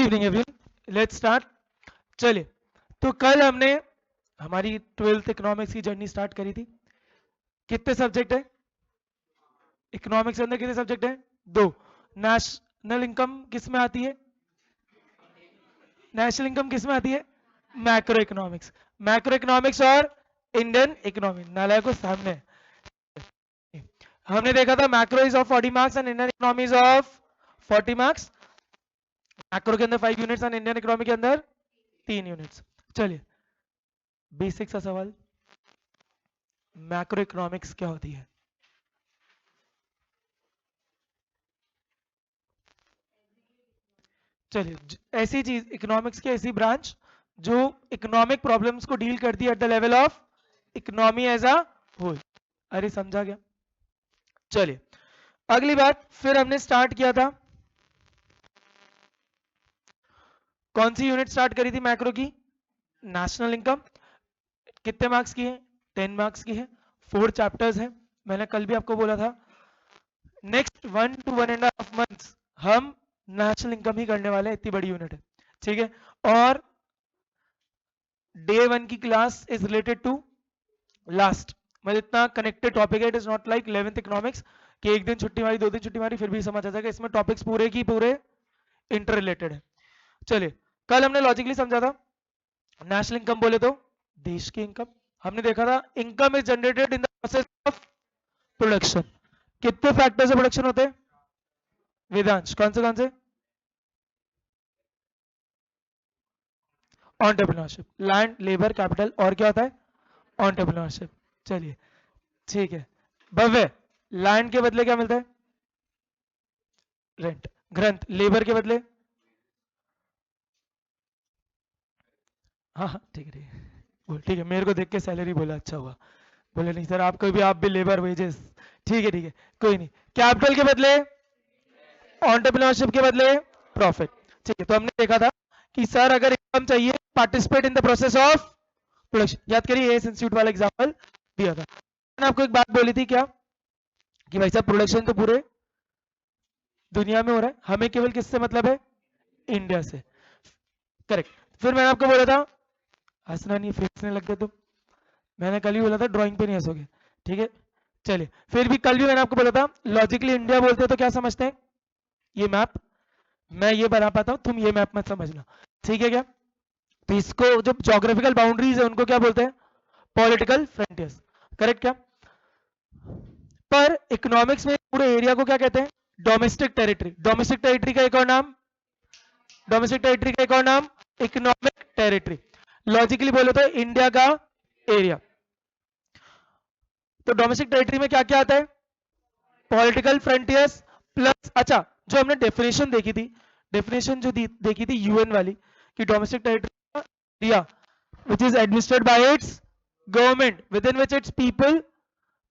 Evening everyone, let's start. चलिए, तो कल हमने हमारी 12th इकोनॉमिक्स की जर्नी स्टार्ट करी थी। कितने सब्जेक्ट है इकोनॉमिक्स के अंदर? कितने सब्जेक्ट हैं? दो। नेशनल इनकम किस में आती है? नेशनल इनकम किस में आती है? Macro economics. मैक्रो इकोनॉमिक्स और इंडियन इकोनॉमिक्स नालायक को सामने है। हमने देखा था macro is of 40 marks and Indian economy is of 40 marks. Macro के अंदर 5 यूनिट्स एंड इंडियन इकोनॉमी के अंदर 3 यूनिट्स। चलिए, बेसिक सा सवाल, मैक्रो इकोनॉमिक्स क्या होती है? चलिए, ऐसी चीज, इकोनॉमिक्स की ऐसी ब्रांच जो इकोनॉमिक प्रॉब्लम्स को डील करती है at the level of economy as a whole. अरे समझा गया? चलिए, अगली बात, फिर हमने स्टार्ट किया था, कौन सी यूनिट स्टार्ट करी थी मैक्रो की? National income. कितने मार्क्स की है? 10 मार्क्स की है। 4 चैप्टर्स है। मैंने कल भी आपको बोला था नेक्स्ट 1 to 1.5 मंथ्स हम नेशनल इनकम ही करने वाले हैं, इतनी बड़ी यूनिट है, ठीक है। और डे 1 की class is related to last, मतलब इतना कनेक्टेड टॉपिक है। It is not like 11th economics कि एक दिन छुट्टी मारी, 2 दिन छुट्टी मारी, फिर भी समझ आ जाएगा। इसमें टॉपिक्स पूरे की पूरे इंटर रिलेटेड है। चलिए, कल हमने लॉजिकली समझा था, नेशनल इनकम बोले तो देश की इनकम। हमने देखा था income is generated in the process of production. कितने फैक्टर से प्रोडक्शन होते हैं वेदांश? कौन से? एंटरप्रेन्योरशिप, लैंड, लेबर, कैपिटल, और क्या होता है? एंटरप्रेन्योरशिप। चलिए, ठीक है। भव्य, लैंड के बदले क्या मिलता है? रेंट। ग्रंथ, लेबर के बदले? हाँ हाँ, ठीक है ठीक है, बोल, ठीक है। मेरे को देख के सैलरी बोला, अच्छा हुआ। बोले नहीं सर, आपको भी, आप भी लेबर वेजेस। ठीक है, कोई नहीं। कैपिटल के बदले? एंटरप्रेन्योरशिप के बदले प्रॉफिट। ठीक है, तो हमने देखा था कि सर अगर इनकम चाहिए, participate in the process of production. याद करिए, एस इंस्टीट्यूट वाला एग्जांपल दिया था। मैंने आपको एक बात बोली थी क्या, कि भाई साहब प्रोडक्शन तो पूरे दुनिया में हो रहा है, हमें केवल किससे मतलब है? इंडिया से। करेक्ट। फिर मैंने आपको बोला था, हंसना नहीं, फेंकने लग गए तुम। मैंने कल ही बोला था ड्राइंग पे नहीं हंसोगे, ठीक है। चलिए, फिर भी कल भी मैंने आपको बोला था, लॉजिकली इंडिया बोलते हैं तो क्या समझते हैं? ये मैप, मैं ये बना पाता हूं, तुम ये मैप मत समझना, ठीक है क्या? तो इसको, जो ज्योग्राफिकल बाउंड्रीज है उनको क्या बोलते हैं? Political frontiers. करेक्ट क्या? पर इकोनॉमिक्स में पूरे एरिया को क्या कहते हैं? Domestic territory. डोमेस्टिक टेरिटरी का एक और नाम, डोमेस्टिक टेरिटरी का एक और नाम इकोनॉमिक टेरिटरी। लॉजिकली बोले तो इंडिया का एरिया। तो डोमेस्टिक टेरिटरी में क्या क्या आता है? पॉलिटिकल फ्रंटियर्स प्लस, अच्छा, जो हमने डेफिनेशन देखी थी, डेफिनेशन जो देखी थी यूएन वाली, कि domestic territory area which is administered by its government within which its people,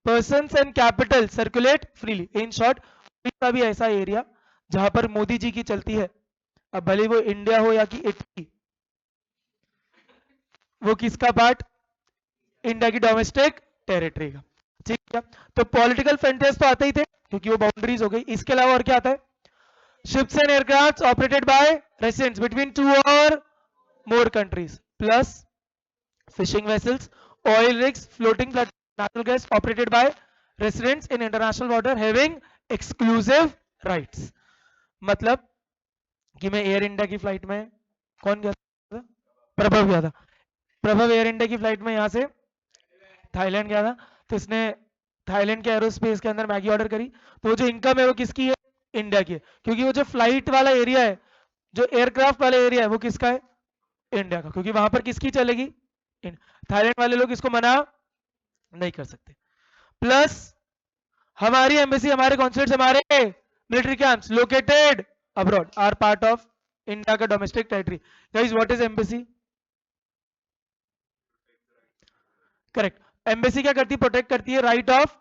persons and capital circulate freely. in short, का भी ऐसा एरिया जहां पर मोदी जी की चलती है, अब भले वो इंडिया हो या कि इटली, वो किसका पार्ट? इंडिया की डोमेस्टिक टेरिटरी का, ठीक है। तो पॉलिटिकल फ्रंटियर्स तो आते ही थे क्योंकि वो बाउंड्रीज हो गई। इसके अलावा और क्या आता है? Ships and aircraft operated by residents between 2 और more countries, plus fishing vessels, oil rigs, floating natural gas operated by residents in international water having exclusive rights। मतलब कि मैं एयर इंडिया की फ्लाइट में, कौन गया था? प्रभव गया था। प्रभव एयर इंडिया की फ्लाइट में यहाँ से थाईलैंड गया था, तो इसने थाईलैंड के एरोस्पेस के अंदर मैगी ऑर्डर करी, तो वो जो इनकम है वो किसकी है? इंडिया की है। क्योंकि वो जो फ्लाइट वाला एरिया है, जो एयरक्राफ्ट वाला एरिया है, वो किसका है? इंडिया का। क्योंकि वहां पर किसकी चलेगी? थाईलैंड वाले लोग इसको मना नहीं कर सकते। प्लस हमारी एम्बेसी, हमारे कॉन्सुलेट्स, हमारे military camps located abroad are part of India का domestic territory. Guys, what is embassy? Correct. Embassy क्या करती है? प्रोटेक्ट करती है right of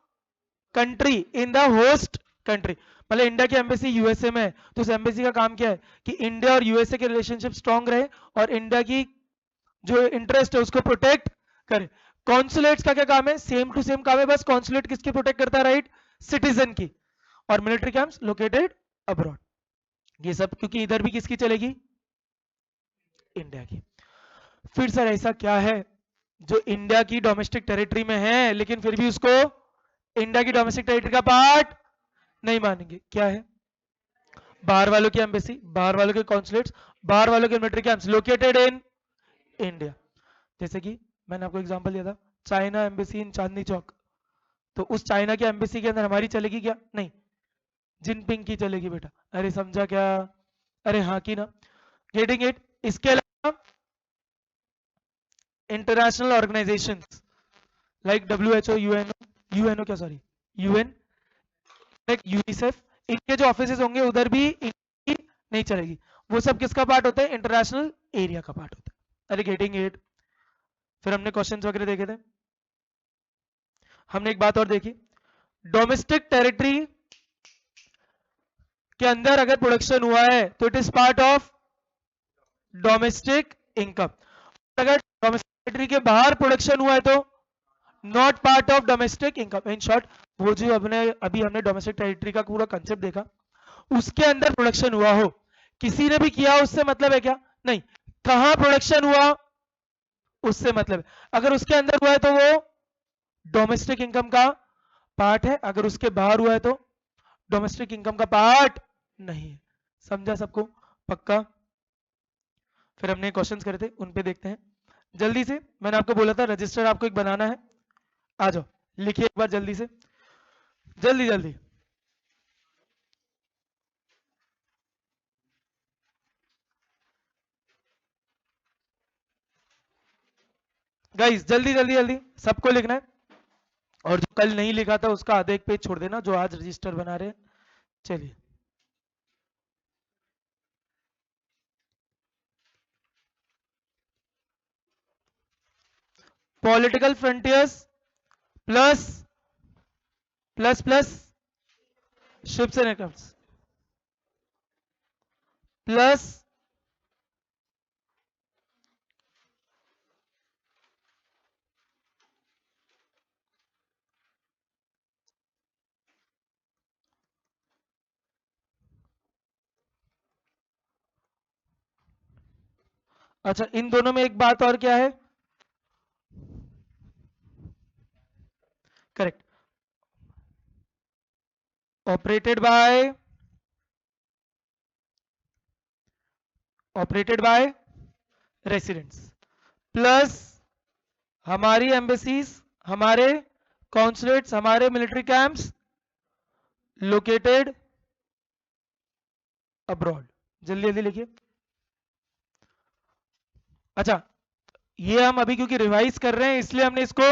country in the host country. मतलब इंडिया की एम्बेसी यूएसए में है, तो उस एम्बेसी का काम क्या है? कि इंडिया और यूएसए के रिलेशनशिप स्ट्रांग रहे और इंडिया की जो इंटरेस्ट है उसको प्रोटेक्ट करे। कॉन्सुलेट्स का क्या काम है? सेम टू सेम काम है, बस कॉन्सुलेट किसकी प्रोटेक्ट करता है? राइट सिटीजन की। और मिलिट्री कैंप्स लोकेटेड अब्रॉड। ये सब क्योंकि इधर भी किसकी चलेगी? इंडिया की। फिर सर ऐसा क्या है जो इंडिया की डोमेस्टिक टेरिटरी में है लेकिन फिर भी उसको इंडिया की डोमेस्टिक टेरिटरी का पार्ट नहीं मानेंगे? क्या है? बाहर वालों की एम्बेसी, बाहर वालों के कॉन्सुलेट्स, बाहर वालों के military camps located in India. जैसे कि मैंने आपको एग्जांपल दिया था, China embassy in Chandni Chowk, तो उस चाइना की एम्बेसी के अंदर हमारी चलेगी क्या? नहीं, जिनपिंग की चलेगी बेटा। अरे समझा क्या? अरे हाँ की ना, गेटिंग इट। इसके अलावा international organisations like WHO, UNO क्या सॉरी यूएन, यूनिसेफ, इनके जो ऑफिसेज होंगे उधर भी इनकी नहीं चलेगी। वो सब किसका पार्ट होता है? इंटरनेशनल एरिया का पार्ट होता है। अरे गेटिंग इट। फिर हमने क्वेश्चंस वगैरह देखे थे। हमने एक बात और देखी, डोमेस्टिक टेरिटरी के अंदर अगर प्रोडक्शन हुआ है तो it is part of domestic income. अगर डोमेस्टिक टेरिटरी के बाहर प्रोडक्शन हुआ है तो not part of domestic income. In short, वो जो अभी हमने डोमेस्टिक टेरिटरी का पूरा कंसेप्ट देखा, उसके अंदर प्रोडक्शन हुआ हो, किसी ने भी किया उससे मतलब है क्या? नहीं, कहां प्रोडक्शन हुआ उससे मतलब है। अगर उसके अंदर हुआ है तो वो डोमेस्टिक इनकम का पार्ट है, अगर उसके बाहर हुआ है तो डोमेस्टिक इनकम का पार्ट नहीं है। समझा सबको? पक्का? फिर हमने क्वेश्चंस करे थे, उन पे देखते हैं जल्दी से। मैंने आपको बोला था रजिस्टर आपको एक बनाना है, आ जाओ लिखिए एक बार जल्दी से, जल्दी जल्दी। गाइस जल्दी जल्दी जल्दी सबको लिखना है, और जो कल नहीं लिखा था उसका आधा एक पेज छोड़ देना, जो आज रजिस्टर बना रहे हैं। चलिए, political frontiers plus plus plus ships and aircrafts plus, अच्छा इन दोनों में एक बात और क्या है? Correct, operated by residents, plus हमारी एम्बेसीज, हमारे कॉन्सुलेट्स, हमारे मिलिट्री कैंप्स लोकेटेड अब्रॉड। जल्दी जल्दी लिखिए। अच्छा, ये हम अभी क्योंकि रिवाइज कर रहे हैं इसलिए हमने इसको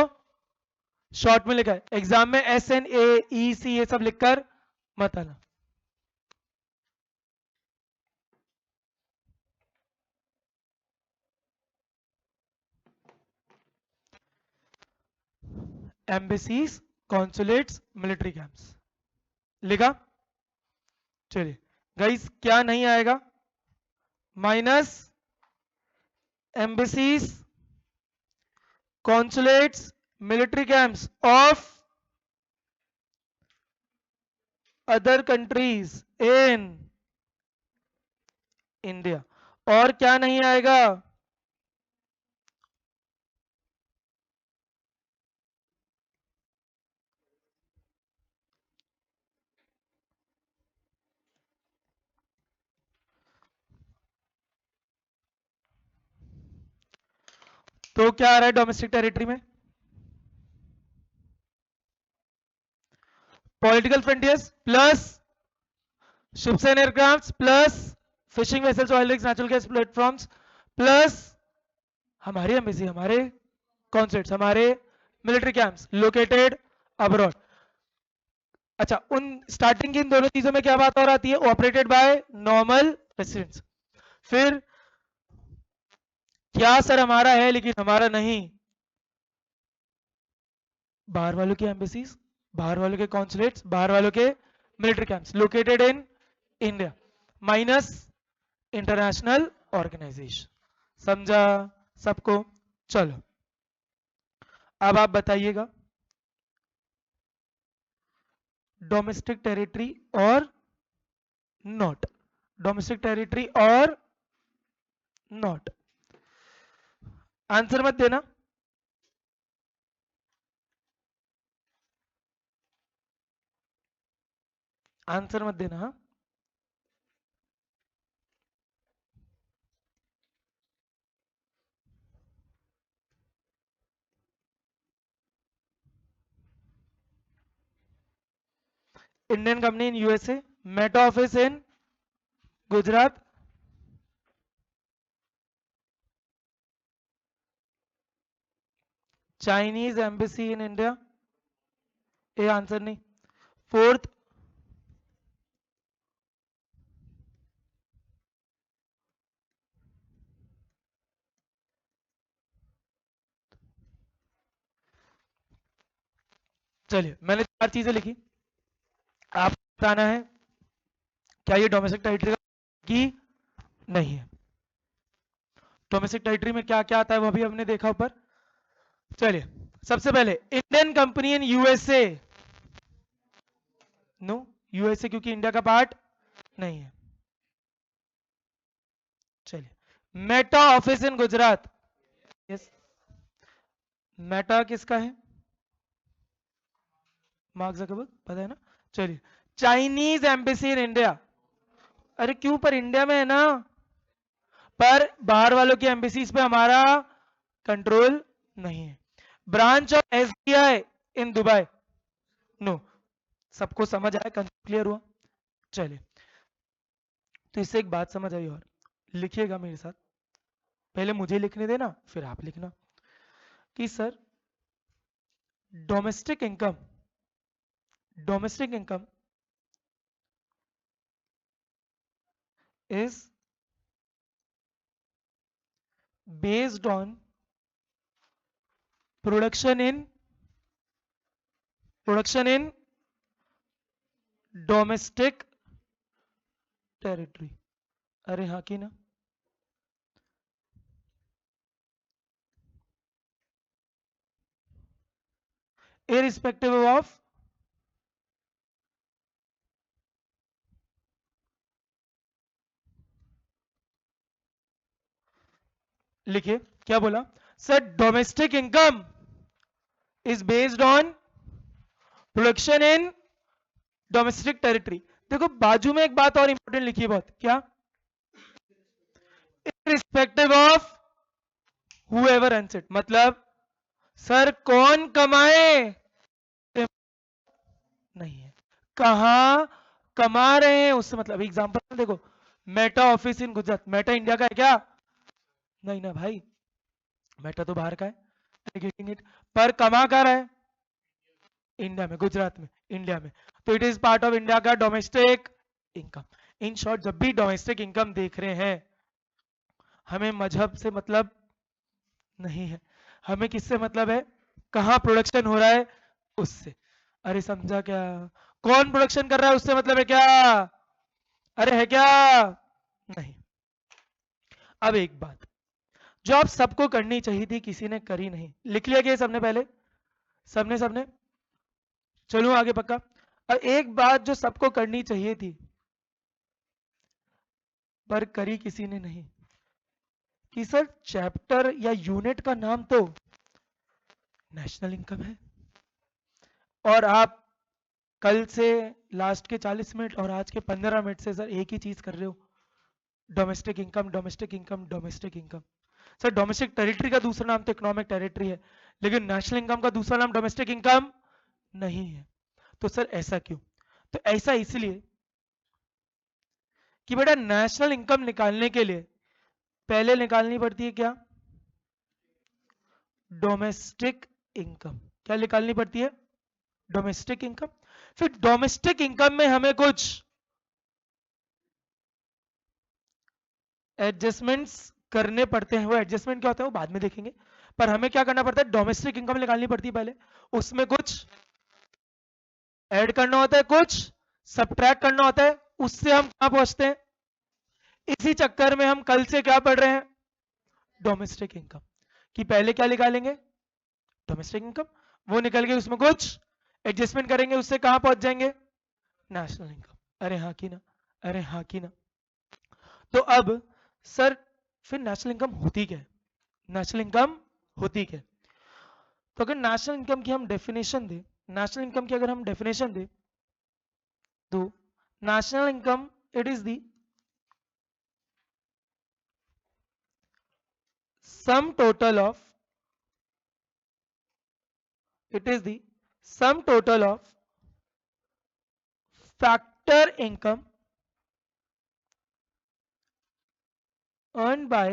शॉर्ट में लिखा है, एग्जाम में SNAEC ये सब लिखकर मत आना। एम्बेसीज, कॉन्सुलेट्स, मिलिट्री कैंप्स लिखा। चलिए गाइस, क्या नहीं आएगा? Minus embassies, consulates, military camps of other countries in India. और क्या नहीं आएगा? तो क्या आ रहा है डोमेस्टिक टेरिटरी में? Political frontiers plus ships and aircraft plus fishing vessels, oil rigs, natural gas platforms, plus हमारी एम्बेसी, हमारे कॉन्सुलेट्स, हमारे मिलिट्री कैंप्स लोकेटेड अब्रॉड। अच्छा, उन स्टार्टिंग की इन दोनों चीजों में क्या बात और आती है? Operated by normal residents. फिर क्या सर हमारा है लेकिन हमारा नहीं? बाहर वालों की एम्बेसीज, बाहर वालों के कॉन्सुलेट्स, बाहर वालों के military camps located in India, minus international organisation. समझा सबको? चलो अब आप बताइएगा, domestic territory or not, domestic territory or not. Answer मत देना, आंसर मत देना। हाँ, Indian company in USA, Meta office in Gujarat, Chinese embassy in India, ये आंसर नहीं। फोर्थ, चलिए मैंने 4 चीजें लिखी, आप बताना है क्या ये डोमेस्टिक टेरिटरी की नहीं है। डोमेस्टिक टेरिटरी में क्या क्या आता है वो भी हमने देखा ऊपर। चलिए सबसे पहले Indian company in USA, no, USA क्योंकि इंडिया का पार्ट नहीं है। चलिए Meta office in Gujarat, yes, Meta किसका है, मार्क जकरबर्ग, पता है ना। चलिए चाइनीज एम्बेसी इन इंडिया, अरे क्यों, पर इंडिया में है ना, पर बाहर वालों की एम्बेसीज पे हमारा कंट्रोल नहीं है। Branch of SBI in Dubai, no, सबको समझ आया, क्लियर हुआ। चलिए तो इससे एक बात समझ आई, और लिखिएगा मेरे साथ, पहले मुझे लिखने देना फिर आप लिखना, कि sir domestic income, domestic income is based on production in domestic territory, अरे हाँ की ना, irrespective of, लिखिए क्या बोला sir, domestic income is based on production in domestic territory. देखो बाजू में एक बात और इंपॉर्टेंट लिखी है बहुत, क्या, irrespective of whoever earns it, मतलब सर कौन कमाए नहीं है, कहां कमा रहे हैं उससे मतलब। एग्जांपल देखो, Meta office in Gujarat, Meta India का है क्या, नहीं ना भाई, मेटा तो बाहर का है, गेटिंग इट, पर कमा कर रहा है इंडिया में, गुजरात में, इंडिया में, तो it is part of India का डोमेस्टिक इनकम। इन शॉर्ट जब भी डोमेस्टिक इनकम देख रहे हैं, हमें मजहब से मतलब नहीं है, हमें किससे मतलब है, कहां प्रोडक्शन हो रहा है उससे। अरे समझा क्या, कौन प्रोडक्शन कर रहा है उससे मतलब है क्या, अरे है क्या, नहीं। अब एक बात जो आप सबको करनी चाहिए थी किसी ने करी नहीं, लिख लिया क्या सबने, पहले सबने सबने, चलो आगे पक्का। और एक बात जो सबको करनी चाहिए थी पर करी किसी ने नहीं, कि सर चैप्टर या यूनिट का नाम तो नेशनल इनकम है, और आप कल से लास्ट के 40 मिनट और आज के 15 मिनट से सर एक ही चीज कर रहे हो, domestic income, domestic income, domestic income. Sir domestic territory का दूसरा नाम तो इकोनॉमिक टेरिटरी है, लेकिन नेशनल इनकम का दूसरा नाम डोमेस्टिक इनकम नहीं है। तो सर ऐसा क्यों, तो ऐसा इसलिए कि बेटा नेशनल इनकम निकालने के लिए पहले निकालनी पड़ती है क्या, डोमेस्टिक इनकम, क्या निकालनी पड़ती है, डोमेस्टिक इनकम। फिर डोमेस्टिक इनकम में हमें कुछ एडजस्टमेंट्स करने पड़ते हैं, वो एडजस्टमेंट क्या होता है वो बाद में देखेंगे, पर हमें क्या करना पड़ता है, डोमेस्टिक इनकम निकालनी पड़ती है पहले, उसमें कुछ ऐड करना होता है, कुछ सब्ट्रैक्ट करना होता है, उससे हम कहां पहुंचते हैं, इसी चक्कर में हम कल से क्या पढ़ रहे हैं, डोमेस्टिक इनकम, कि पहले क्या निकालेंगे, डोमेस्टिक इनकम, वो निकल के उसमें कुछ एडजस्टमेंट करेंगे, उससे कहां पहुंच जाएंगे, नेशनल इनकम। अरे हाँ की ना, अरे हाँ की ना। तो अब सर फिर नेशनल इनकम होती क्या है, नेशनल इनकम होती क्या है। तो अगर नेशनल इनकम की हम डेफिनेशन दें, नेशनल इनकम की अगर हम डेफिनेशन दें तो national income it is the sum total of it is the sum total of factor income earned by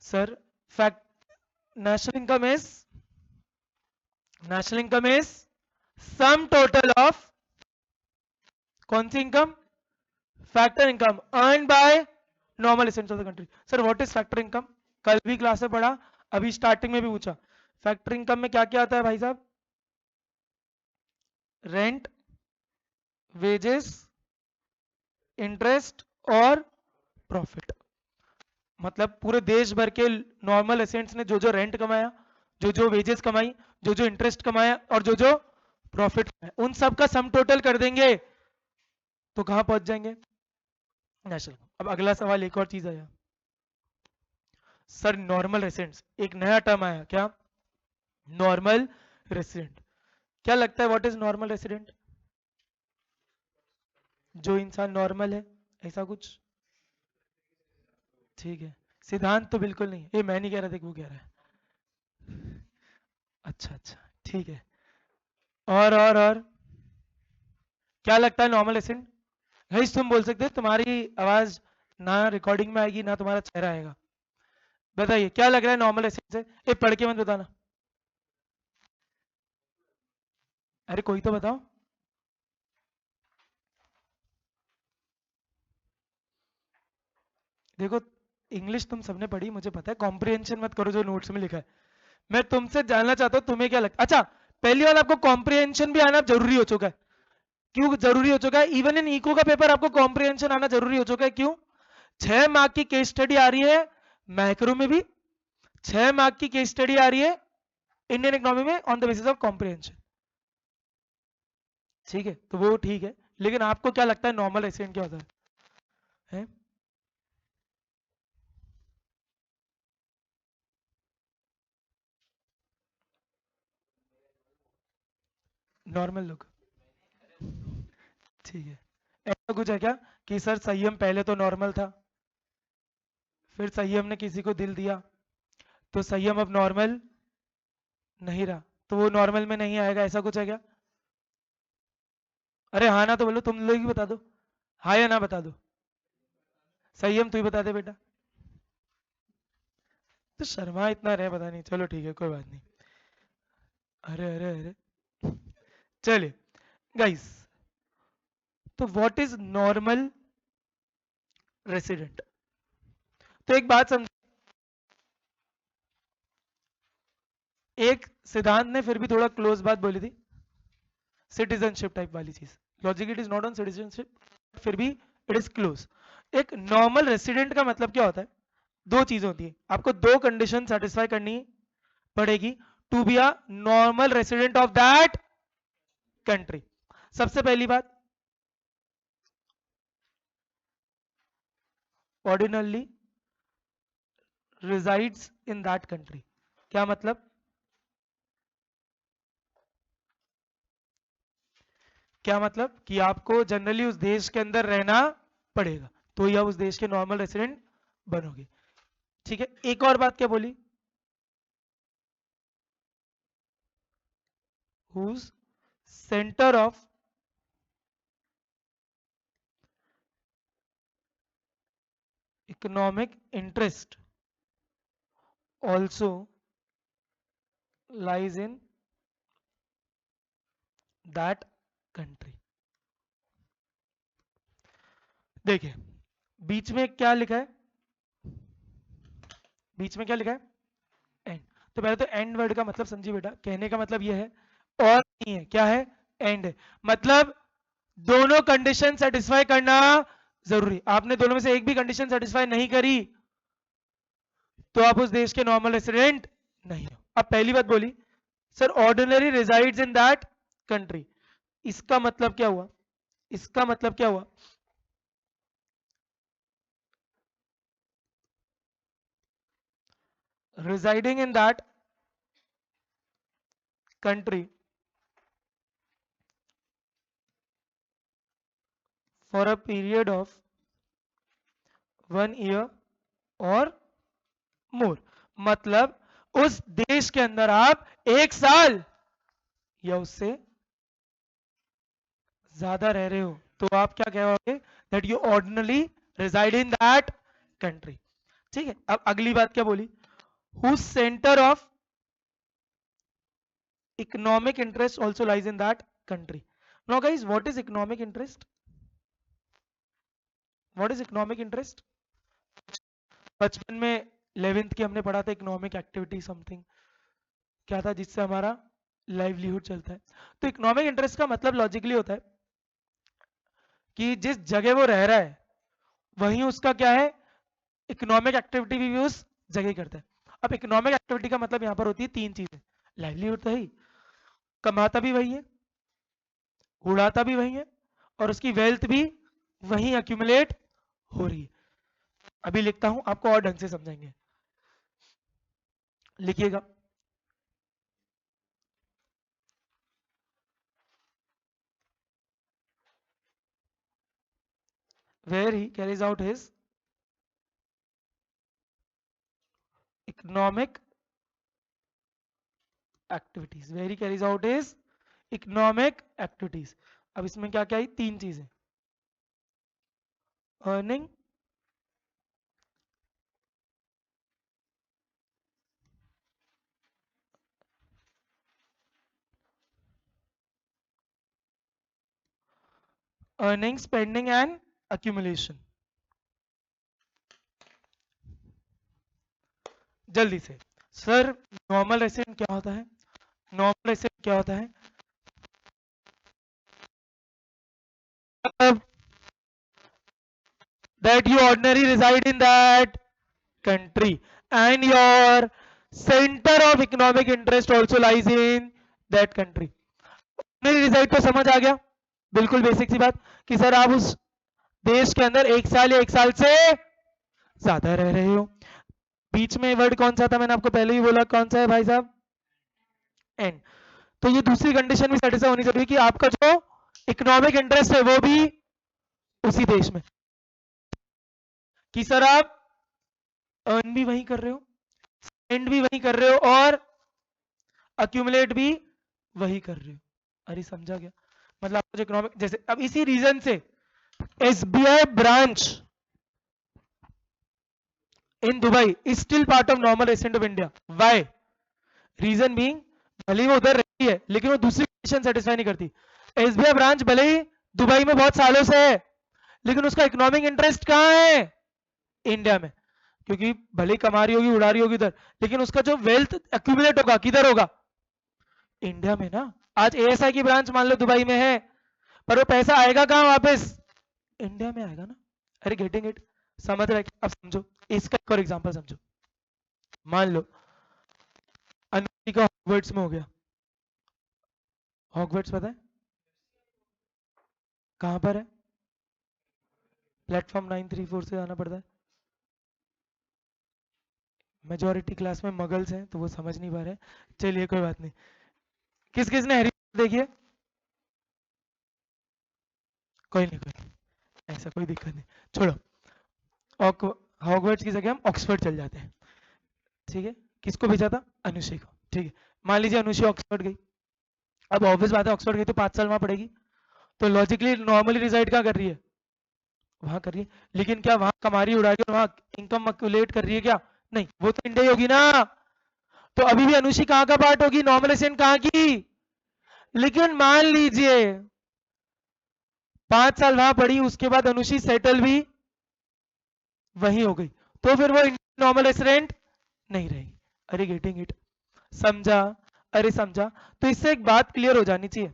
sir fact national income is sum total of कौन सी income factor income earn by normal assets of the country. Sir what is factor income, कल भी class में पढ़ा, अभी starting में भी पूछा। फैक्टर इनकम में क्या क्या आता है भाई साहब, रेंट, वेजेस, इंटरेस्ट और प्रॉफिट। मतलब पूरे देश भर के नॉर्मल एसेट्स ने जो जो रेंट कमाया, जो जो वेजेस कमाई, जो जो इंटरेस्ट कमाया और जो जो प्रॉफिट कमाया, उन सब का सम टोटल कर देंगे तो कहां पहुंच जाएंगे, नेशनल। अब अगला सवाल एक और चीज आया, सर नॉर्मल रेसिडेंट्स, एक नया टर्म आया क्या, नॉर्मल रेसिडेंट। क्या लगता है व्हाट इज नॉर्मल रेसिडेंट, जो इंसान नॉर्मल है ऐसा कुछ, ठीक है। सिद्धांत तो बिल्कुल नहीं, ये मैं नहीं कह रहा था, वो कह रहा है। अच्छा अच्छा ठीक है। और क्या लगता है नॉर्मल रेसिडेंट, गाइस तुम बोल सकते हो, तुम्हारी आवाज ना रिकॉर्डिंग में आएगी ना तुम्हारा चेहरा आएगा। बताइए क्या लग रहा है नॉर्मल रेसिडेंट से, ये पढ़ के मत बताना, अरे कोई तो बताओ। देखो इंग्लिश तुम सबने पढ़ी मुझे पता है, कॉम्प्रिहेंशन मत करो जो नोट्स में लिखा है। मैं तुमसे जानना चाहता हूं तुम्हें क्या लगता, अच्छा पहली बार आपको कॉम्प्रिहेंशन भी आना जरूरी हो चुका है। क्यों जरूरी हो चुका है, इवन इन इको का पेपर आपको कॉम्प्रिहेंशन आना जरूरी हो चुका है। क्यों, 6 मार्क की केस स्टडी आ रही है मैक्रो में भी, 6 मार्क की केस स्टडी आ रही है इंडियन इकोनॉमी में on the basis of comprehension, ठीक है। तो वो ठीक है, लेकिन आपको क्या लगता है नॉर्मल रेसिडेंट क्या होता है? नॉर्मल लोग, ठीक है। ऐसा कुछ है क्या कि सर संयम पहले तो नॉर्मल था, फिर संयम ने किसी को दिल दिया तो संयम अब नॉर्मल नहीं रहा, तो वो नॉर्मल में नहीं आएगा, ऐसा कुछ है क्या? अरे हाँ ना तो बोलो, तुम लोग ही बता दो, हाँ या ना बता दो। संयम तू ही बता दे बेटा, तो शर्मा इतना रहे पता नहीं, चलो ठीक है कोई बात नहीं। अरे अरे अरे चलिए गाइस, तो व्हाट इज नॉर्मल रेसिडेंट, तो एक बात समझ, एक सिद्धांत ने फिर भी थोड़ा क्लोज बात बोली थी, सिटीजनशिप टाइप वाली चीज, logic it is not on citizenship फिर भी इट इज क्लोज। एक नॉर्मल रेसिडेंट का मतलब क्या होता है, दो चीजें होती है, आपको दो कंडीशन सेटिस्फाई करनी पड़ेगी to be a normal resident of that country. सबसे पहली बात, ordinarily resides in that country. क्या मतलब, क्या मतलब कि आपको जनरली उस देश के अंदर रहना पड़ेगा तो ही आप उस देश के नॉर्मल रेसिडेंट बनोगे, ठीक है। एक और बात क्या बोली, whose center of economic interest also lies in that country। देखिए बीच में क्या लिखा है, बीच में क्या लिखा है, एंड। तो पहले तो एंड वर्ड का मतलब समझिए बेटा, कहने का मतलब यह है और नहीं है, क्या है, एंड है। मतलब दोनों कंडीशन सेटिस्फाई करना जरूरी, आपने दोनों में से एक भी कंडीशन सेटिस्फाई नहीं करी तो आप उस देश के नॉर्मल रेसिडेंट नहीं हो। अब पहली बात बोली sir ordinary resides in that country, इसका मतलब क्या हुआ, इसका मतलब क्या हुआ, residing in that country for a period of 1 year और मोर, मतलब उस देश के अंदर आप 1 साल या उससे ज्यादा रह रहे हो तो आप क्या कहोगे, that you ordinarily reside in that country. ठीक है, अब अगली बात क्या बोली, whose centre of economic interest also lies in that country. Now guys what is economic interest, what is economic interest, बचपन में 11th की हमने पढ़ा था इकोनॉमिक एक्टिविटी समथिंग, क्या था जिससे हमारा लाइवलीहुड चलता है। तो इकोनॉमिक इंटरेस्ट का मतलब लॉजिकली होता है कि जिस जगह वो रह रहा है वहीं उसका क्या है, इकोनॉमिक एक्टिविटी भी उस जगह करता है। अब इकोनॉमिक एक्टिविटी का मतलब यहां पर होती है 3 चीजें, लाइवलीहुड तो है, कमाता भी वही है, उड़ाता भी वही है, और उसकी वेल्थ भी वही अक्यूमुलेट हो रही है। अभी लिखता हूं, आपको और ढंग से समझाएंगे, लिखिएगा। where he carries out his economic activities, where he carries out his economic activities। अब इसमें क्या क्या आई, 3 चीजें, earning, earning, spending and accumulation. जल्दी से सर, नॉर्मल रेसिडेंट क्या होता है, नॉर्मल रेसिडेंट क्या होता है, that you ordinarily reside in that country and your center of economic interest also lies in that country। ordinary reside तो समझ आ गया, बिल्कुल बेसिक सी बात कि सर आप उस देश के अंदर 1 साल या 1 साल से ज्यादा रह रहे हो। बीच में वर्ड कौन सा था, मैंने आपको पहले ही बोला कौन सा है भाई साहब, एंड। तो ये दूसरी कंडीशन भी सेटिस्फाई होनी चाहिए कि आपका जो इकोनॉमिक इंटरेस्ट है वो भी उसी देश में, कि सर आप अर्न भी वहीं कर रहे हो, स्पेंड भी वहीं कर रहे हो, और अक्यूमुलेट भी वही कर रहे हो। अरे समझा गया, मतलब आपको जो इकोनॉमिक, जैसे अब इसी रीजन से SBI branch in Dubai is still part of normal resident of India. Why, reason being, भले ही वो उधर रहती है लेकिन वो दूसरी कंडीशन सेटिस्फाई नहीं करती। एसबीआई ब्रांच भले ही दुबई में बहुत सालों से है लेकिन उसका इकोनॉमिक इंटरेस्ट कहाँ है, इंडिया में, क्योंकि भले ही कमा रही होगी, उड़ा रही होगी उधर, लेकिन उसका जो वेल्थ एक्यूमुलेट होगा किधर होगा, इंडिया में ना। आज एएसआई की ब्रांच मान लो दुबई में है, पर वो पैसा आएगा कहां वापस, इंडिया में आएगा ना। अरे गेटिंग इट, समझ रहे, अब समझो इसका एक और एग्जांपल समझो। मान लो अनुष्का का हॉगवर्ट्स में हो गया, हॉगवर्ट्स पता है कहां पर है, प्लेटफॉर्म 934 से जाना पड़ता है। मेजोरिटी क्लास में मगल्स हैं तो वो समझ नहीं पा रहे, चलिए कोई बात नहीं। किस किस ने हैरी पॉटर देखी है, कोई नहीं, कोई नहीं, ऐसा कोई दिक्कत नहीं, छोड़ो। हॉगवर्ट्स की जगह हम ऑक्सफोर्ड चल जाते हैं। ठीक है, किसको भेजा था, अनुषी को। ठीक है, मान लीजिए अनुषी ऑक्सफोर्ड गई, अब ऑब्वियस बात है ऑक्सफोर्ड गई तो 5 साल वहां पढ़ेगी, तो लॉजिकली नॉर्मली रिजाइड कहाँ कर रही है, वहां कर रही है। लेकिन क्या वहां कमा रही उड़ा रही है, वहां इनकम अक्यूमुलेट कर रही है क्या, नहीं, वो तो इंडिया ही होगी ना। तो अभी भी अनुषी कहाँ का पार्ट होगी, नॉर्मल रेसिडेंट कहाँ की। लेकिन मान लीजिए 5 साल वहां पढ़ी, उसके बाद अनुषी सेटल भी वहीं हो गई, तो फिर वो नॉर्मल रेसिडेंट नहीं रहेगी। अरे गेटिंग इट, समझा, अरे समझा। तो इससे एक बात क्लियर हो जानी चाहिए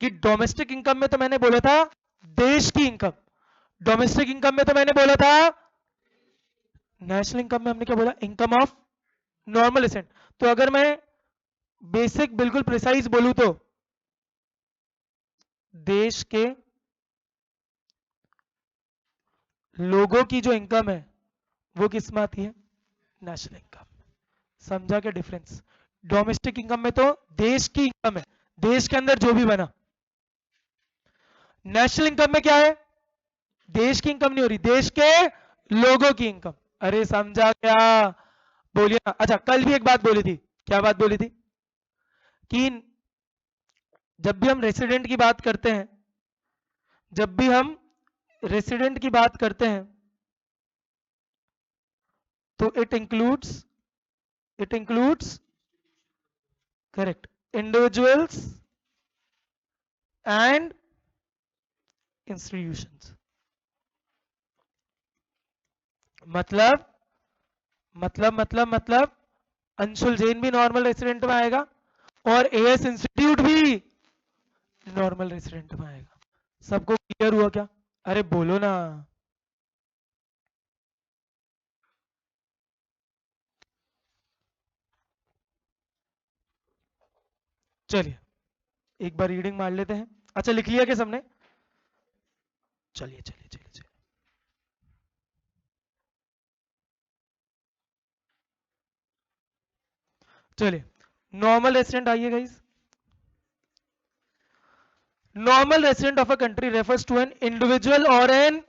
कि डोमेस्टिक इनकम में तो मैंने बोला था देश की इनकम, डोमेस्टिक इनकम में तो मैंने बोला था नेशनल इनकम में हमने क्या बोला, इनकम ऑफ नॉर्मल रेसिडेंट। तो अगर मैं बेसिक बिल्कुल प्रिसाइज बोलूं तो देश के लोगों की जो इनकम है वो किस में आती है, नेशनल इनकम। समझा क्या डिफरेंस? डोमेस्टिक इनकम में तो देश की इनकम है, देश के अंदर जो भी बना। नेशनल इनकम में क्या है, देश की इनकम नहीं हो रही, देश के लोगों की इनकम। अरे समझा क्या? बोलिए ना। अच्छा, कल भी एक बात बोली थी, क्या बात बोली थी कि जब भी हम रेसिडेंट की बात करते हैं, जब भी हम रेसिडेंट की बात करते हैं तो it includes correct individuals and institutions. मतलब मतलब अंशुल जैन भी नॉर्मल रेसिडेंट में आएगा और एएस इंस्टीट्यूट भी नॉर्मल रेसिडेंट में आएगा। सबको क्लियर हुआ क्या? अरे बोलो ना। चलिए एक बार रीडिंग मार लेते हैं। अच्छा लिख लिया क्या सबने? चलिए चलिए चलिए चलिए। चलिए नॉर्मल रेसिडेंट आइए guys. Normal resident of a country refers to an individual और एन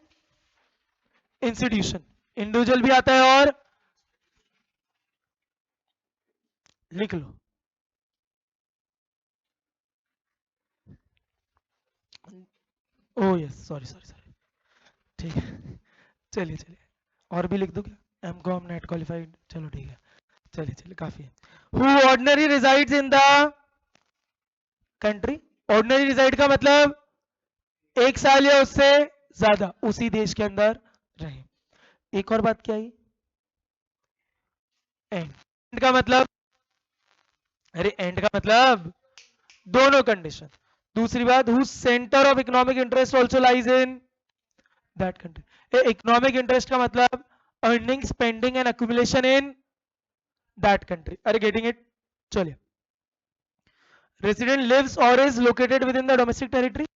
इंस्टीट्यूशन। इंडिविजुअल भी आता है और लिख लो। Oh yes, sorry sorry sorry, ठीक है। चलिए चलिए, और भी लिख दो क्या, एम कॉम नेट क्वालिफाइड, चलो ठीक है। चलिए चलिए काफी है। Who ordinary resides in the country. Ordinary reside का मतलब 1 साल या उससे ज्यादा उसी देश के अंदर रहे। एक और बात क्या आई, एंड का मतलब, अरे एंड का मतलब दोनों कंडीशन। दूसरी बात, who centre of economic interest also lies in that country. Economic interest का मतलब earning spending and accumulation in that country. अरे गेटिंग इट? चलिए, resident lives or is located within the domestic territory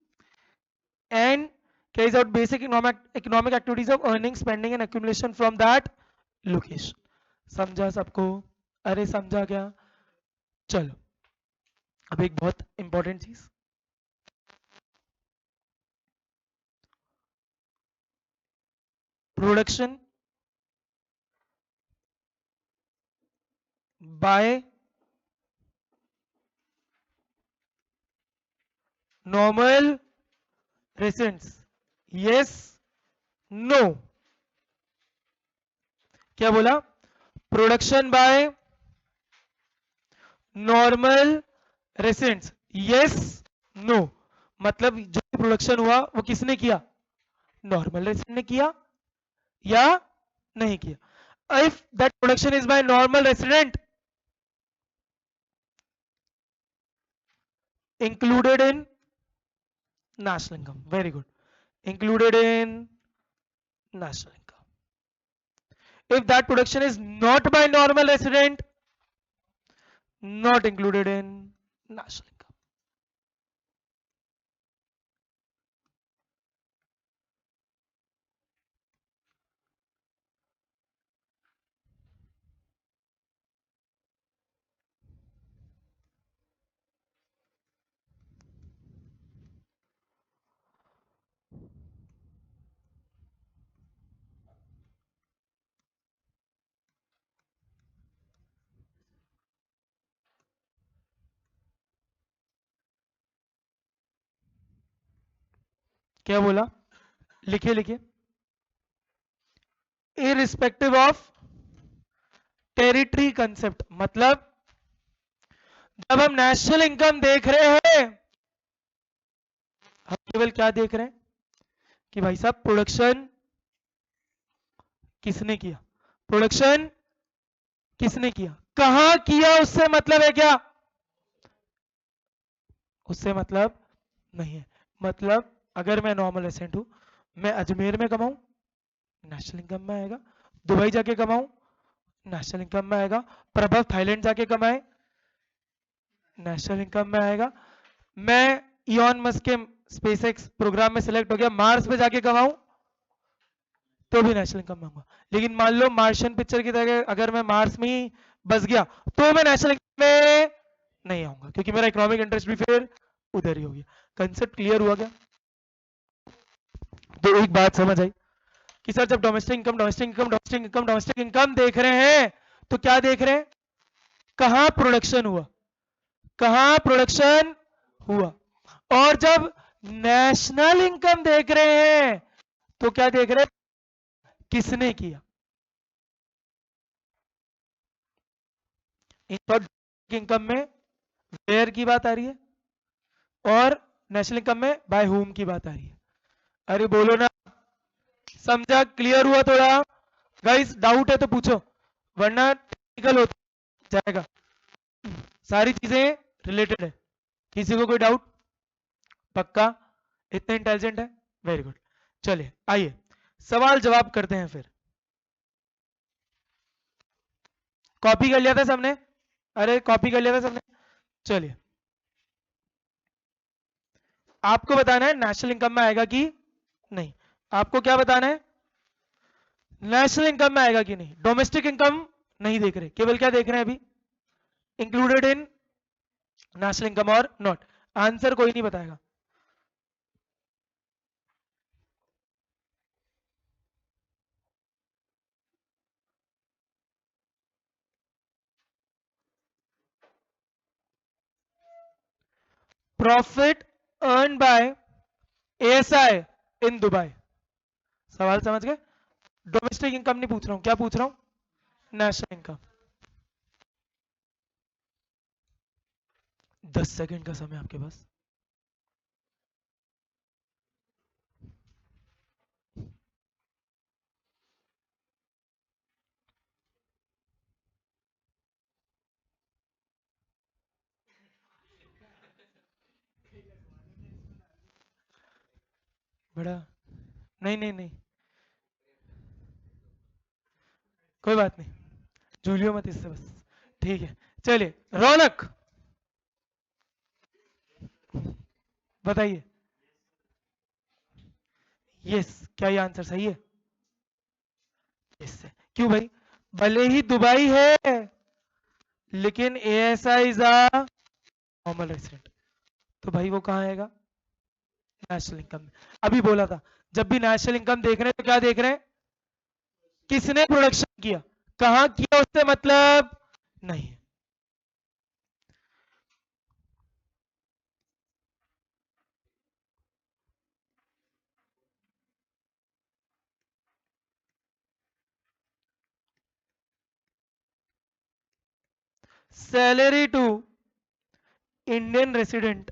and carries out basic economic activities of earning, spending and accumulation from that location। समझा सबको? अरे समझा क्या? चलो अब एक बहुत इंपॉर्टेंट चीज, production by normal residents, yes no. क्या बोला? Production by normal residents, yes no. मतलब जो प्रोडक्शन हुआ वो किसने किया, नॉर्मल रेसिडेंट ने किया या नहीं किया। If that production is by normal resident included in national income, very good, included in national income। if that production is not by normal resident, not included in national income। क्या बोला? लिखिए लिखिए। Irrespective of territory concept, मतलब जब हम national income देख रहे हैं हम केवल क्या देख रहे हैं कि भाई साहब प्रोडक्शन किसने किया, प्रोडक्शन किसने किया, कहां किया, उससे मतलब है क्या, उससे मतलब नहीं है। मतलब अगर मैं नॉर्मल रेसिडेंट हूं, मैं अजमेर में कमाऊं, नेशनल इनकम में आएगा। दुबई जाके कमाऊं, नेशनल इनकम में आएगा। प्रभव थाईलैंड जाके कमाए, नेशनल इनकम में आएगा। मैं इलॉन मस्क के स्पेसएक्स प्रोग्राम में सिलेक्ट हो गया, मार्स पे जाके कमाऊं तो भी नेशनल इनकम मांगूंगा। लेकिन मान लो मार्शियन पिक्चर की तरह अगर मैं मार्स में ही बस गया तो मैं नेशनल इनकम में नहीं आऊंगा, क्योंकि मेरा इकोनॉमिक इंटरेस्ट भी फिर उधर ही हो गया। कंसेप्ट क्लियर हुआ क्या? तो एक बात समझ आई कि सर जब domestic income domestic income domestic income domestic income देख रहे हैं तो क्या देख रहे हैं? कहां प्रोडक्शन हुआ, कहां प्रोडक्शन हुआ। और जब नेशनल इनकम देख रहे हैं तो क्या देख रहे हैं? किसने किया। इनकम में वेयर की बात आ रही है और नेशनल इनकम में बाय होम की बात आ रही है। अरे बोलो ना, समझा? क्लियर हुआ थोड़ा? गाइस डाउट है तो पूछो, वरना टेक्निकल हो जाएगा। सारी चीजें रिलेटेड है। किसी को कोई डाउट? पक्का? इतने इंटेलिजेंट है? Very good. चलिए आइए सवाल जवाब करते हैं फिर। कॉपी कर लिया था सबने? अरे कॉपी कर लिया था सबने? चलिए आपको बताना है नेशनल इनकम में आएगा कि नहीं। आपको क्या बताना है? नेशनल इनकम में आएगा कि नहीं। डोमेस्टिक इनकम नहीं देख रहे, केवल क्या देख रहे हैं अभी? इंक्लूडेड इन नेशनल इनकम और नॉट। आंसर कोई नहीं बताएगा। Profit earn bye ASI in Dubai. सवाल समझ गए? डोमेस्टिक इनकम नहीं पूछ रहा हूं, क्या पूछ रहा हूं? National income. 10 सेकंड का समय आपके पास। बड़ा नहीं नहीं नहीं, कोई बात नहीं, जूलियो मत इससे बस। ठीक है चलिए रौनक बताइए। यस, क्या ये आंसर सही है? यस है। क्यों भाई? भले ही दुबई है लेकिन ASI is a normal resident, तो भाई वो कहाँ आएगा? नेशनल इनकम में। अभी बोला था जब भी नेशनल इनकम देख रहे हैं तो क्या देख रहे हैं? किसने प्रोडक्शन किया, कहां किया उससे मतलब नहीं। Salary to Indian resident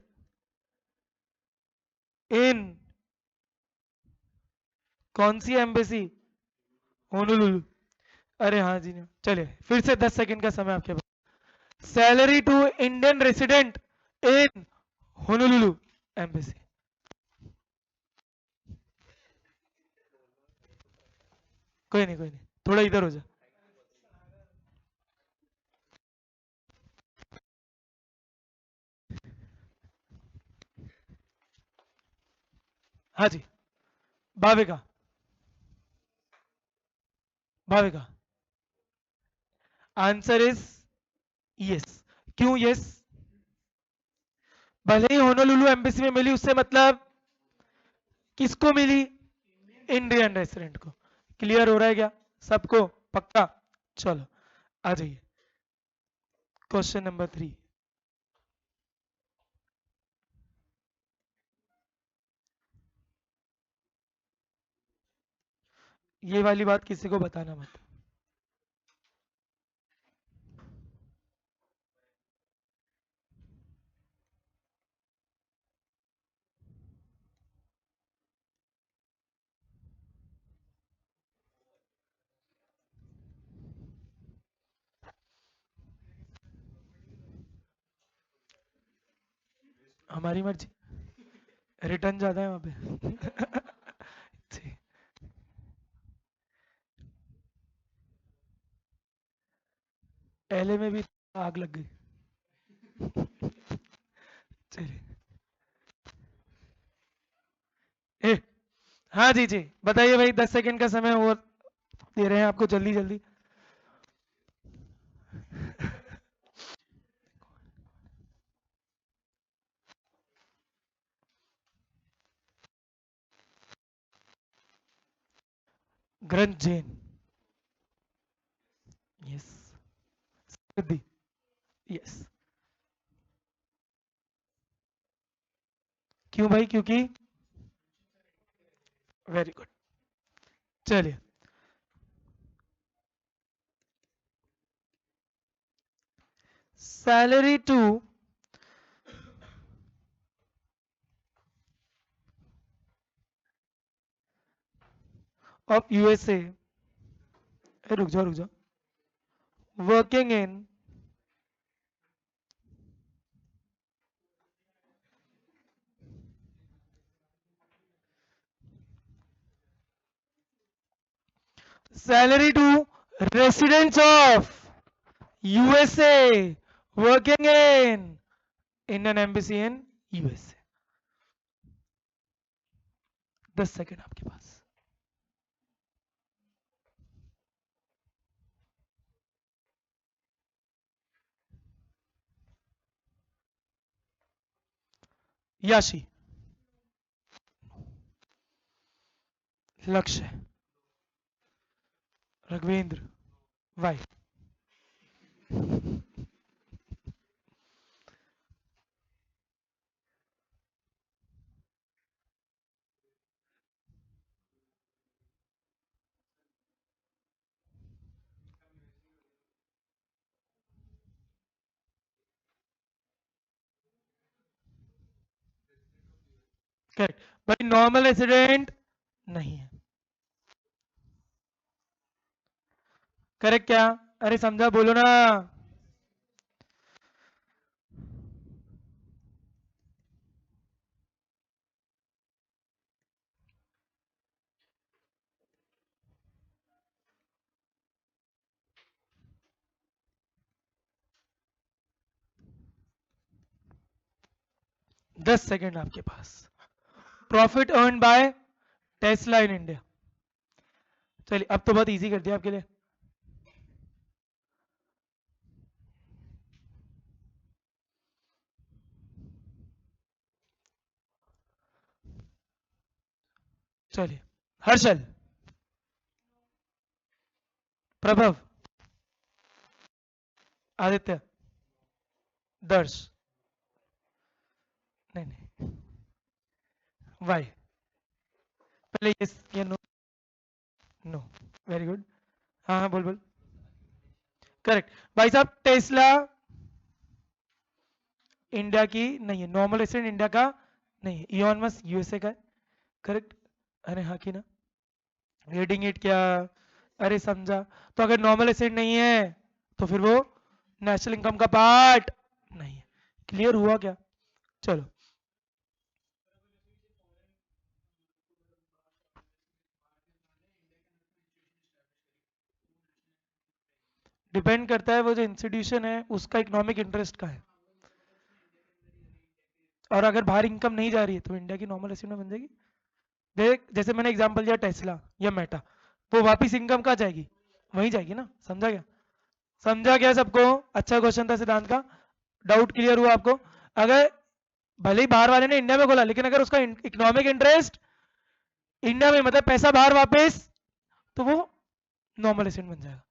in कौन सी एम्बेसी? होनोलुलु। अरे हाँ जी, चलिए फिर से 10 सेकंड का समय आपके पास। Salary to Indian resident in Honolulu embassy. कोई नहीं कोई नहीं, थोड़ा इधर हो जा। हाँ जी, Bhavika. Bhavika answer is yes. क्यों यस? भले ही होनोलुलु एम्बेसी में मिली उससे मतलब किसको मिली? इंडियन रेसिडेंट को। क्लियर हो रहा है क्या सबको? पक्का? चलो आ जाइए क्वेश्चन नंबर 3। ये वाली बात किसी को बताना मत। हमारी मर्जी, रिटर्न ज्यादा है वहां पे। जी, पहले में भी आग लग गई। चलिए। ए, हाँ जी जी बताइए भाई, 10 सेकंड का समय और दे रहे हैं आपको, जल्दी जल्दी। ग्रंथ जैन। यस। सिद्धि। यस। क्यों भाई, क्योंकि? Very good. चलिए। सैलरी टू ऑफ यूएसए, रुक जाओ रुक जाओ, working in salary to residents of USA working in Indian Embassy in USA। 10 second आपके पास। याशी। लक्ष्य। रघवेंद्र। वाई। करेक्ट भाई, नॉर्मल रेसिडेंट नहीं है। करेक्ट क्या? अरे समझा, बोलो ना। 10 सेकंड आपके पास। Profit earn by Tesla in India. चलिए, अब तो बहुत इजी कर दिया आपके लिए। चलिए। हर्षल। प्रभव। आदित्य। दर्श। नहीं नहीं, वाई। पहले यस या नो? नो। Very good. हाँ हाँ, बोल बोल। करेक्ट भाई साहब, टेस्ला इंडिया की नहीं है, नॉर्मल रेसिडेंट इंडिया का नहीं है, इलॉन मस्क यूएसए का है। करेक्ट। अरे हाँ की ना, रेटिंग इट क्या? अरे समझा। तो अगर नॉर्मल रेसिडेंट नहीं है तो फिर वो नेशनल इनकम का पार्ट नहीं है। क्लियर हुआ क्या? चलो। डिपेंड करता है वो जो इंस्टीट्यूशन है उसका इकोनॉमिक इंटरेस्ट का है। और अगर बाहर इनकम नहीं जा रही है तो इंडिया की नॉर्मल रेसिडेंट बन जाएगी। देख, जैसे मैंने एग्जांपल दिया टेस्ला या मेटा, वो वापिस इनकम कहाँ जाएगी? वहीं जाएगी ना। समझा क्या? समझा क्या सबको? अच्छा क्वेश्चन था सिद्धांत का। डाउट क्लियर हुआ आपको? अगर भले ही बाहर वाले ने इंडिया में खोला, लेकिन अगर उसका इकोनॉमिक इंटरेस्ट इंडिया में, मतलब पैसा बाहर वापस, तो वो नॉर्मल रेसिडेंट बन जाएगा।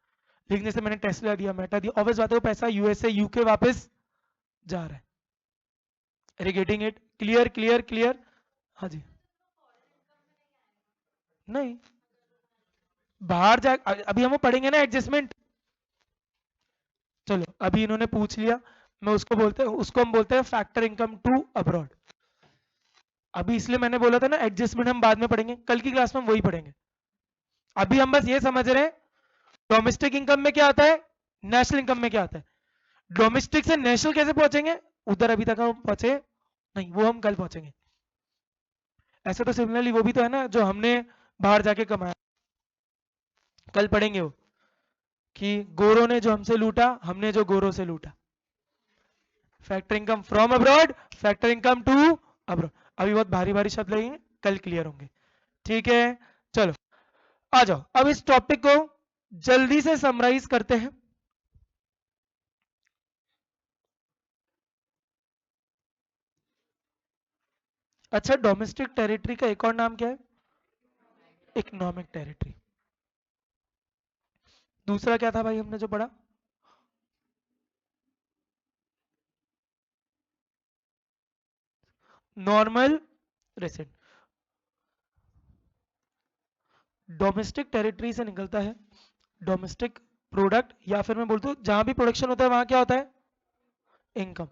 लेकिन जैसे मैंने टेस्ला दिया, मेटा दिया, ऑब्वियस बात है वो पैसा यूएसए यूके वापस जा रहा है। Are getting it? Clear clear clear. हाँ जी। नहीं, बाहर जा अभी हम वो पढ़ेंगे ना एडजस्टमेंट। चलो, अभी इन्होंने पूछ लिया, मैं उसको बोलते हैं, उसको हम बोलते हैं फैक्टर इनकम टू अब्रॉड। अभी इसलिए मैंने बोला था ना एडजस्टमेंट हम बाद में पढ़ेंगे, कल की क्लास में हम वही पढ़ेंगे। अभी हम बस ये समझ रहे हैं डोमेस्टिक इनकम में क्या आता है, नेशनल इनकम में क्या आता है। डोमेस्टिक से नेशनल कैसे पहुंचेंगे, उधर अभी तक हम पहुंचे नहीं, वो हम कल पहुंचेंगे। ऐसे तो सिमिलरली वो भी तो है ना जो हमने बाहर जाके कमाया, कल पढ़ेंगे वो। कि गोरों ने जो हमसे लूटा, हमने जो गोरों से लूटा। Factor income from abroad, factor income to abroad. अभी बहुत भारी भारी शब्द लगेंगे, कल क्लियर होंगे। ठीक है, चलो आ जाओ अब इस टॉपिक को जल्दी से समराइज करते हैं। अच्छा, डोमेस्टिक टेरिटरी का एक और नाम क्या है? Economic territory. दूसरा क्या था भाई हमने जो पढ़ा? Normal resident. डोमेस्टिक टेरिटरी से निकलता है डोमेस्टिक प्रोडक्ट, या फिर मैं बोलता हूँ जहां भी प्रोडक्शन होता है वहां क्या होता है? इनकम।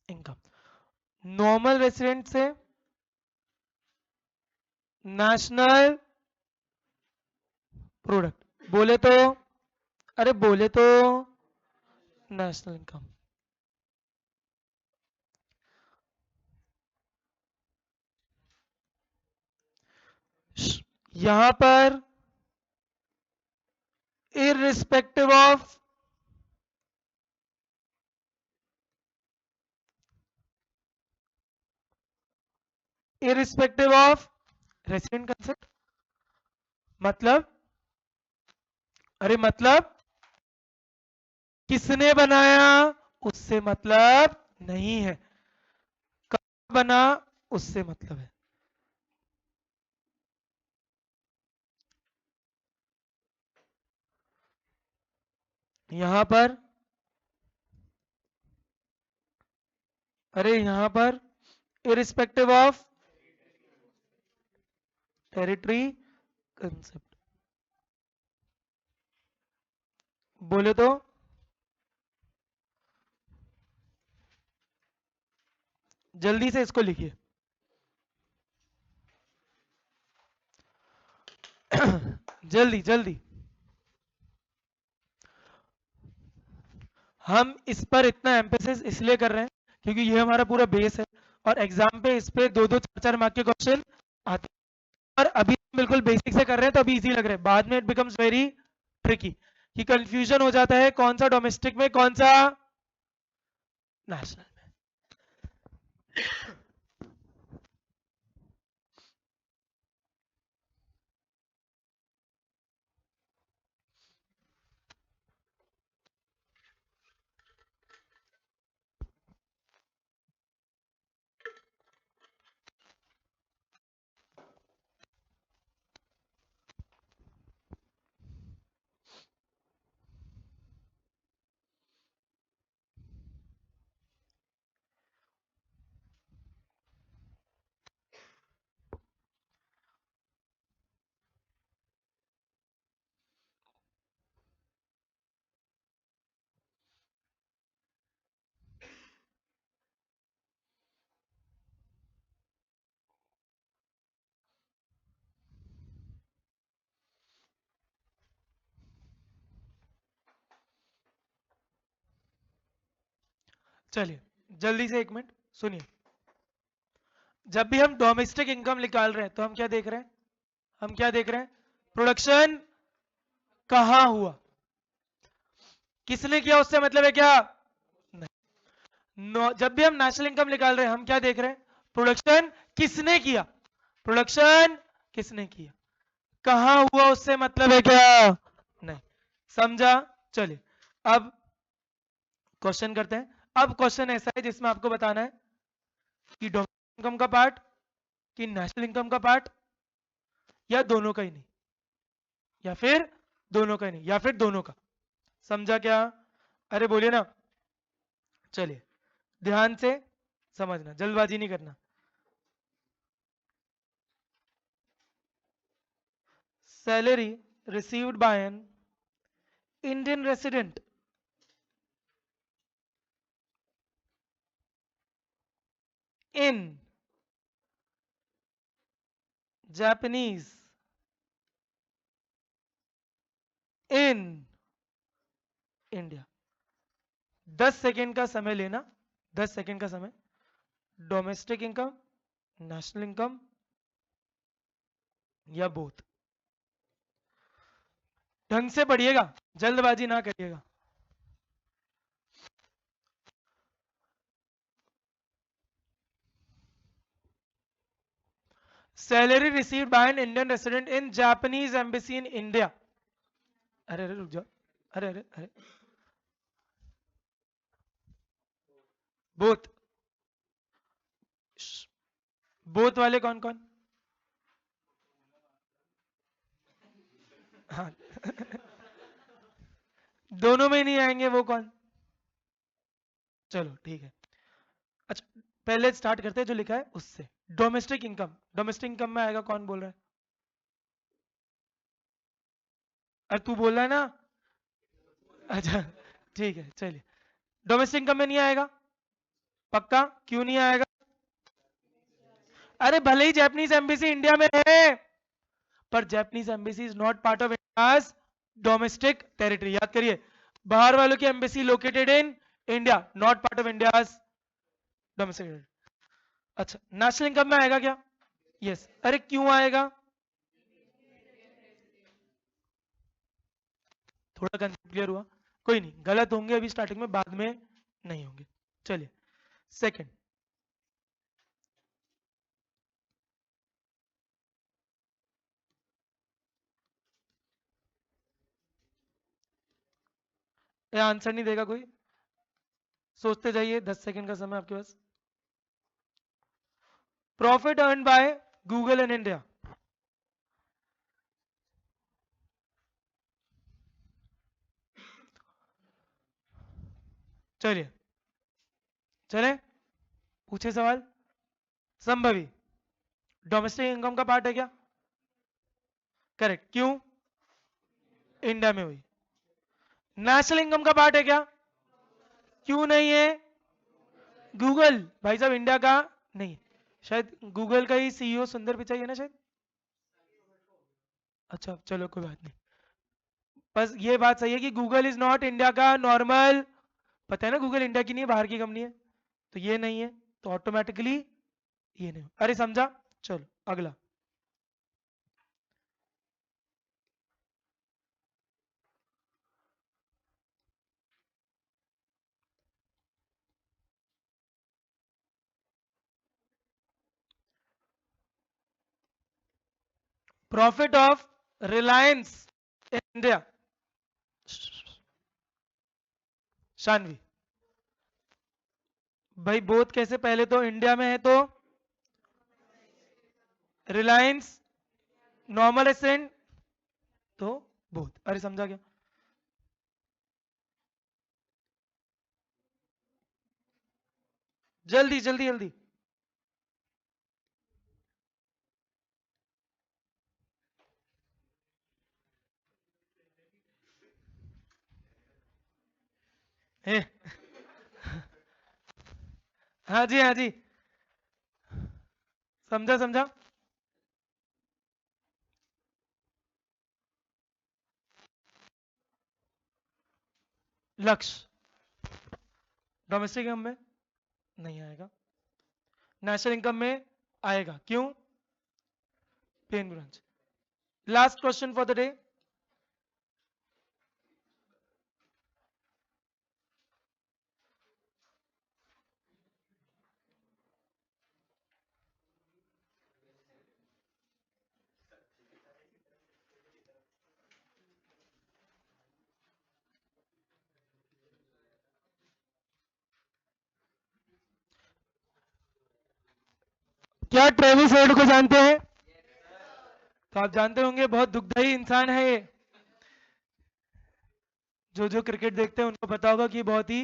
इनकम। नॉर्मल रेसिडेंट से नेशनल प्रोडक्ट बोले तो, अरे बोले तो नेशनल इनकम। यहां पर irrespective of irrespective of resident concept, मतलब, अरे मतलब किसने बनाया उससे मतलब नहीं है, कब बना उससे मतलब है। यहां पर, अरे यहां पर इररिस्पेक्टिव ऑफ टेरिटरी कंसेप्ट बोले तो, जल्दी से इसको लिखिए। जल्दी जल्दी। हम इस पर इतना एम्फेसिस इसलिए कर रहे हैं क्योंकि ये हमारा पूरा बेस है, और एग्जाम पे इस पे दो दो चार चार मार्क के क्वेश्चन आते हैं। और अभी हम बिल्कुल बेसिक से कर रहे हैं तो अभी इजी लग रहा है, बाद में इट बिकम्स वेरी ट्रिकी, कि कंफ्यूजन हो जाता है कौन सा डोमेस्टिक में कौन सा नेशनल में। चलिए जल्दी से एक मिनट सुनिए। जब भी हम डोमेस्टिक इनकम निकाल रहे हैं तो हम क्या देख रहे हैं? हम क्या देख रहे हैं? प्रोडक्शन कहां हुआ, किसने किया उससे मतलब है क्या? जब भी हम नेशनल इनकम निकाल रहे हैं हम क्या देख रहे हैं? प्रोडक्शन किसने किया, प्रोडक्शन किसने किया, कहां हुआ उससे मतलब है क्या? नहीं। समझा? चलिए अब क्वेश्चन करते हैं। अब क्वेश्चन ऐसा है जिसमें आपको बताना है कि डोमेस्टिक इनकम का पार्ट, कि नेशनल इनकम का पार्ट, या दोनों का ही नहीं, या फिर दोनों का ही नहीं, या फिर दोनों का। समझा क्या? अरे बोलिए ना। चलिए ध्यान से समझना, जल्दबाजी नहीं करना। Salary received by an Indian resident in Japanese in India. 10 second का समय लेना, 10 सेकेंड का समय। डोमेस्टिक इनकम, नेशनल इनकम, या बोथ? ढंग से पढ़िएगा, जल्दबाजी ना करिएगा। Salary received by an Indian resident in Japanese embassy in India. अरे अरे रुक जाओ, अरे अरे अरे, बोथ। बोथ वाले कौन कौन? हाँ दोनों में नहीं आएंगे वो कौन? चलो ठीक है। अच्छा पहले स्टार्ट करते हैं जो लिखा है उससे। डोमेस्टिक इनकम, डोमेस्टिक इनकम में आएगा कौन बोल रहा है? अरे तू बोल रहा है ना। अच्छा ठीक है चलिए। डोमेस्टिक इनकम में नहीं आएगा? पक्का? क्यों नहीं आएगा? अरे भले ही जापानीज एम्बेसी इंडिया में है, पर Japanese embassy is not part of India's domestic territory. याद करिए, बाहर वालों की embassy located in India, not part of India's domestic territory. अच्छा नेशनल इनकम में आएगा क्या? यस। अरे क्यों आएगा? थोड़ा कंसेप्ट क्लियर हुआ? कोई नहीं, गलत होंगे अभी स्टार्टिंग में, बाद में नहीं होंगे। चलिए सेकंड। ये आंसर नहीं देगा कोई? सोचते जाइए, 10 सेकंड का समय आपके पास। Profit earn by Google in India. चलिए चले, पूछे सवाल। संभवी डोमेस्टिक इनकम का पार्ट है क्या? करेक्ट। क्यों? इंडिया में हुई। नेशनल इनकम का पार्ट है क्या? क्यों नहीं है? गूगल भाई साहब इंडिया का नहीं। शायद गूगल का ही सीईओ सुंदर पिचाई है ना शायद। अच्छा चलो कोई बात नहीं। बस ये बात सही है कि गूगल इज नॉट इंडिया का नॉर्मल। पता है ना गूगल इंडिया की नहीं है, बाहर की कंपनी है। तो ये नहीं है, तो ऑटोमेटिकली ये नहीं। अरे समझा? चलो अगला। Profit of Reliance in India. Shanvi भाई बोथ कैसे? पहले तो इंडिया में है तो रिलायंस, नॉर्मल एसेंट तो बोथ। अरे समझा क्या? जल्दी जल्दी जल्दी। हे हाँ जी हाँ जी, समझा समझा। लक्ष्य डोमेस्टिक इनकम में नहीं आएगा, नेशनल इनकम में आएगा। क्यों? Pen branch. Last question for the day. क्या ट्रेविस हेड को जानते हैं? तो आप जानते होंगे बहुत दुखदाई इंसान है ये। जो क्रिकेट देखते हैं उनको पता होगा कि बहुत ही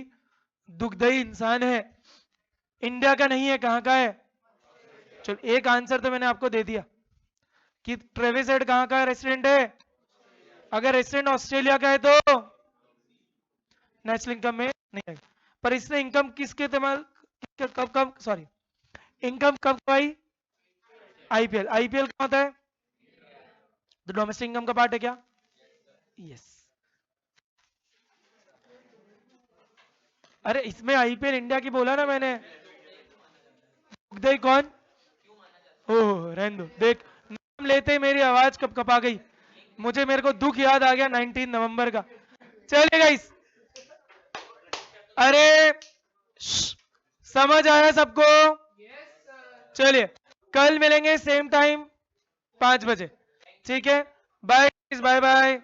दुखदाई इंसान है। इंडिया का नहीं है, कहाँ का है? चलो एक आंसर तो मैंने आपको दे दिया कि ट्रेविस हेड कहाँ का रेसिडेंट है। अगर रेसिडेंट ऑस्ट्रेलिया का है तो नेशनल इनकम में नहीं आएगा। पर इसने इनकम किसके इस्तेमाल, कब कब सॉरी, इनकम कब कमाई? आईपीएल। आईपीएल कहाँ होता है? तो डोमेस्टिक इनकम का पार्ट है क्या? यस। अरे इसमें आईपीएल इंडिया की बोला ना मैंने। दुखदाई कौन? ओह रहने दो, देख नाम लेते मेरी आवाज कब कपा गई, मुझे मेरे को दुख याद आ गया 19 नवंबर का। चलिए गाइस, अरे समझ आया सबको? चलिए कल मिलेंगे सेम टाइम 5 बजे, ठीक है? Bye bye bye.